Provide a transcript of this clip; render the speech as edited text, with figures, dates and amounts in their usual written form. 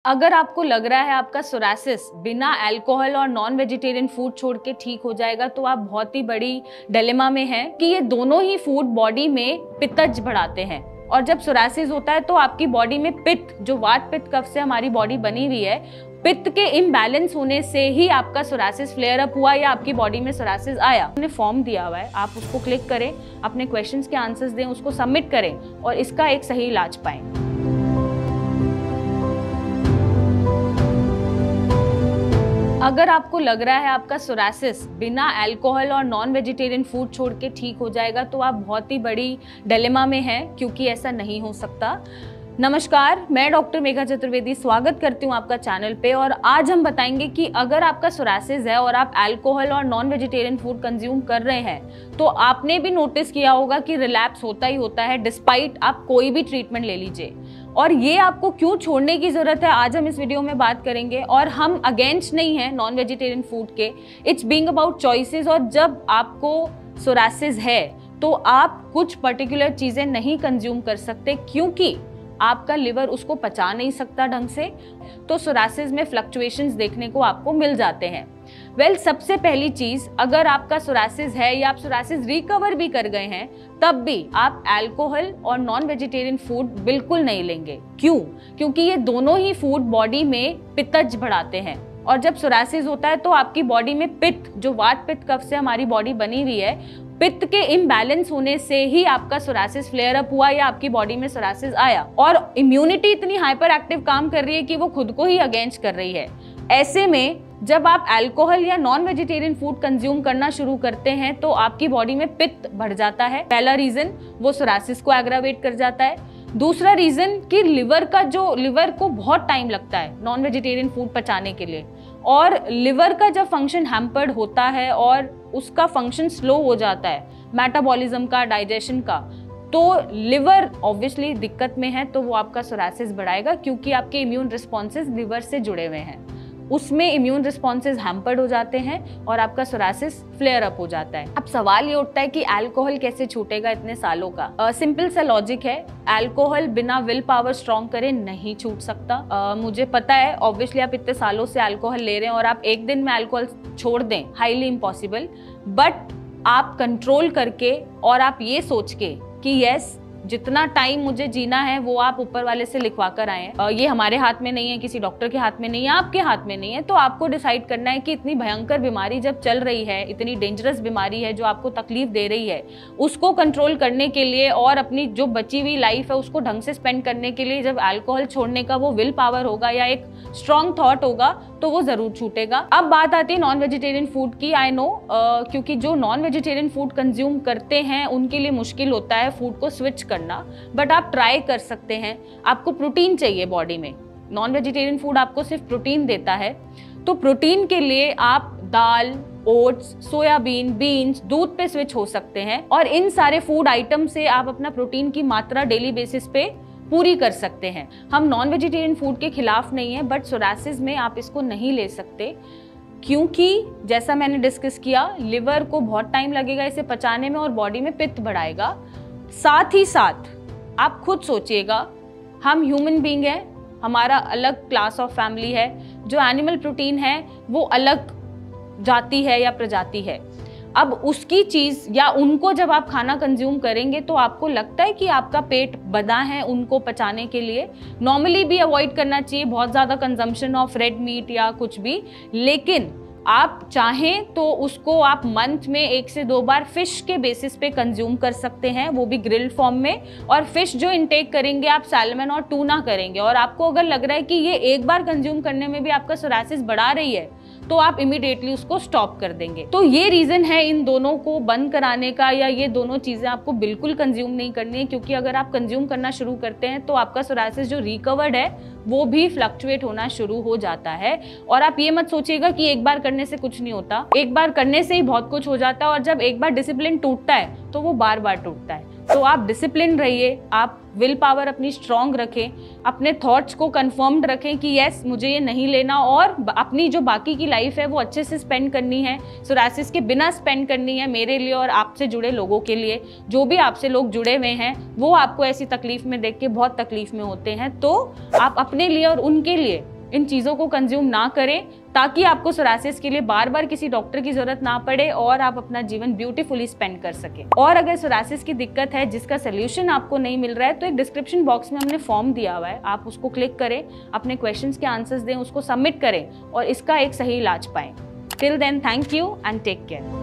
अगर आपको लग रहा है आपका सोरासिस बिना अल्कोहल और नॉन वेजिटेरियन फूड छोड़ के ठीक हो जाएगा तो आप बहुत ही बड़ी डिलेमा में हैं कि ये दोनों ही फूड बॉडी में पित्तज बढ़ाते हैं। और जब सोरासिस होता है तो आपकी बॉडी में पित्त, जो वात पित्त कफ से हमारी बॉडी बनी हुई है, पित्त के इम्बैलेंस होने से ही आपका सोरासिस फ्लेयर अप हुआ या आपकी बॉडी में सोरासिस आया। हमने फॉर्म दिया हुआ है, आप उसको क्लिक करें, अपने क्वेश्चंस के आंसर्स दें, उसको सबमिट करें और इसका एक सही इलाज पाएं। अगर आपको लग रहा है आपका सोरासिस बिना अल्कोहल और नॉन वेजिटेरियन फूड छोड़ के ठीक हो जाएगा तो आप बहुत ही बड़ी डिलेमा में हैं, क्योंकि ऐसा नहीं हो सकता। नमस्कार, मैं डॉक्टर मेघा चतुर्वेदी स्वागत करती हूँ आपका चैनल पे। और आज हम बताएंगे कि अगर आपका सोरासिस है और आप अल्कोहल और नॉन वेजिटेरियन फूड कंज्यूम कर रहे हैं तो आपने भी नोटिस किया होगा कि रिलैप्स होता ही होता है, डिस्पाइट आप कोई भी ट्रीटमेंट ले लीजिए। और ये आपको क्यों छोड़ने की जरूरत है, आज हम इस वीडियो में बात करेंगे। और हम अगेंस्ट नहीं है नॉन वेजिटेरियन फूड के, इट्स बीइंग अबाउट चॉइसेस। और जब आपको सोरासिस है तो आप कुछ पर्टिकुलर चीजें नहीं कंज्यूम कर सकते क्योंकि आपका लिवर उसको पचा नहीं सकता ढंग से, तो सोरासिस में फ्लक्चुएशंस देखने को आपको मिल जाते हैं। सबसे पहली चीज, अगर आपका सोरासिस है या आप सोरासिस रिकवर भी कर गए हैं तब भी आप अल्कोहल और नॉन वेजिटेरियन फूड बिल्कुल नहीं लेंगे। क्यों? क्योंकि ये दोनों ही फूड बॉडी में पित्तज बढ़ाते हैं। और जब सोरासिस होता है तो आपकी बॉडी में पित्त, जो वात पित्त कफ से हमारी बॉडी बनी हुई है, पित्त के इम्बैलेंस होने से ही आपका सोरासिस फ्लेयर अप हुआ या आपकी बॉडी में सोरासिस आया। और इम्यूनिटी इतनी हाइपर एक्टिव काम कर रही है कि वो खुद को ही अगेंस्ट कर रही है। ऐसे में जब आप अल्कोहल या नॉन वेजिटेरियन फूड कंज्यूम करना शुरू करते हैं तो आपकी बॉडी में पित्त बढ़ जाता है। पहला रीजन, वो सोरासिस को एग्रावेट कर जाता है। दूसरा रीजन कि लिवर को बहुत टाइम लगता है नॉन वेजिटेरियन फूड पचाने के लिए, और लिवर का जब फंक्शन हैम्पर्ड होता है और उसका फंक्शन स्लो हो जाता है, मेटाबॉलिज्म का, डाइजेशन का, तो लिवर ऑब्वियसली दिक्कत में है तो वो आपका सोरासिस बढ़ाएगा, क्योंकि आपके इम्यून रिस्पॉन्सेज लिवर से जुड़े हुए हैं। उसमें इम्यून रिस्पॉन्सेज हैम्पर्ड हो जाते हैं और आपका सोरासिस फ्लेयर अप हो जाता है। अब सवाल ये उठता है कि अल्कोहल कैसे छूटेगा इतने सालों का। सिंपल सा लॉजिक है, अल्कोहल बिना विल पावर स्ट्रॉन्ग करे नहीं छूट सकता। मुझे पता है ऑब्वियसली आप इतने सालों से अल्कोहल ले रहे हैं और आप एक दिन में अल्कोहल छोड़ दें, हाईली इम्पॉसिबल। बट आप कंट्रोल करके और आप ये सोच के कि यस, जितना टाइम मुझे जीना है वो आप ऊपर वाले से लिखवा कर आए हैं। ये हमारे हाथ में नहीं है, किसी डॉक्टर के हाथ में नहीं है, आपके हाथ में नहीं है। तो आपको डिसाइड करना है कि इतनी भयंकर बीमारी जब चल रही है, इतनी डेंजरस बीमारी है जो आपको तकलीफ दे रही है, उसको कंट्रोल करने के लिए और अपनी जो बची हुई लाइफ है उसको ढंग से स्पेंड करने के लिए जब अल्कोहल छोड़ने का वो विल पावर होगा या एक स्ट्रॉन्ग थॉट होगा तो वो जरूर छूटेगा। अब बात आती है नॉन वेजिटेरियन फूड की। आई नो, क्योंकि जो नॉन वेजिटेरियन फूड कंज्यूम करते हैं उनके लिए मुश्किल होता है फूड को स्विच करना, बट आप ट्राई कर सकते हैं। आपको प्रोटीन चाहिए बॉडी में, नॉन वेजिटेरियन फूड आपको सिर्फ प्रोटीन देता है, तो प्रोटीन के लिए आप दाल, ओट्स, सोयाबीन, बीन्स, दूध पे स्विच हो सकते हैं। और इन सारे फूड आइटम से आप अपना प्रोटीन की मात्रा डेली बेसिस पे पूरी कर सकते हैं। हम नॉन वेजिटेरियन फूड के खिलाफ नहीं है, बट सोरासिस में आप इसको नहीं ले सकते क्योंकि जैसा मैंने डिस्कस किया, लिवर को बहुत टाइम लगेगा इसे पचाने में और बॉडी में पित्त बढ़ाएगा। साथ ही साथ आप खुद सोचिएगा, हम ह्यूमन बीइंग है, हमारा अलग क्लास ऑफ फैमिली है, जो एनिमल प्रोटीन है वो अलग जाति है या प्रजाति है। अब उसकी चीज या उनको जब आप खाना कंज्यूम करेंगे तो आपको लगता है कि आपका पेट बना है उनको पचाने के लिए। नॉर्मली भी अवॉइड करना चाहिए बहुत ज्यादा कंजम्पशन ऑफ रेड मीट या कुछ भी, लेकिन आप चाहें तो उसको आप मंथ में 1 से 2 बार फिश के बेसिस पे कंज्यूम कर सकते हैं, वो भी ग्रिल्ड फॉर्म में। और फिश जो इंटेक करेंगे आप सैल्मन और टूना करेंगे। और आपको अगर लग रहा है कि ये एक बार कंज्यूम करने में भी आपका सोरासिस बढ़ा रही है तो आप इमीडिएटली उसको स्टॉप कर देंगे। तो ये रीजन है इन दोनों को बंद कराने का, या ये दोनों चीजें आपको बिल्कुल कंज्यूम नहीं करनी है, क्योंकि अगर आप कंज्यूम करना शुरू करते हैं तो आपका सोरासिस जो रिकवर्ड है वो भी फ्लक्चुएट होना शुरू हो जाता है। और आप ये मत सोचिएगा कि एक बार करने से कुछ नहीं होता, एक बार करने से ही बहुत कुछ हो जाता है। और जब एक बार डिसिप्लिन टूटता है तो वो बार बार टूटता है। तो आप डिसिप्लिन रहिए, आप विल पावर अपनी स्ट्रांग रखें, अपने थॉट्स को कंफर्म्ड रखें कि यस मुझे ये नहीं लेना, और अपनी जो बाकी की लाइफ है वो अच्छे से स्पेंड करनी है, सोरायसिस के बिना स्पेंड करनी है, मेरे लिए और आपसे जुड़े लोगों के लिए। जो भी आपसे लोग जुड़े हुए हैं वो आपको ऐसी तकलीफ में देख के बहुत तकलीफ में होते हैं, तो आप अपने लिए और उनके लिए इन चीज़ों को कंज्यूम ना करें, ताकि आपको सोरायसिस के लिए बार बार किसी डॉक्टर की जरूरत ना पड़े और आप अपना जीवन ब्यूटीफुली स्पेंड कर सकें। और अगर सोरायसिस की दिक्कत है जिसका सोल्यूशन आपको नहीं मिल रहा है, तो एक डिस्क्रिप्शन बॉक्स में हमने फॉर्म दिया हुआ है, आप उसको क्लिक करें, अपने क्वेश्चंस के आंसर्स दें, उसको सबमिट करें और इसका एक सही इलाज पाएं। Till then, thank you and take care.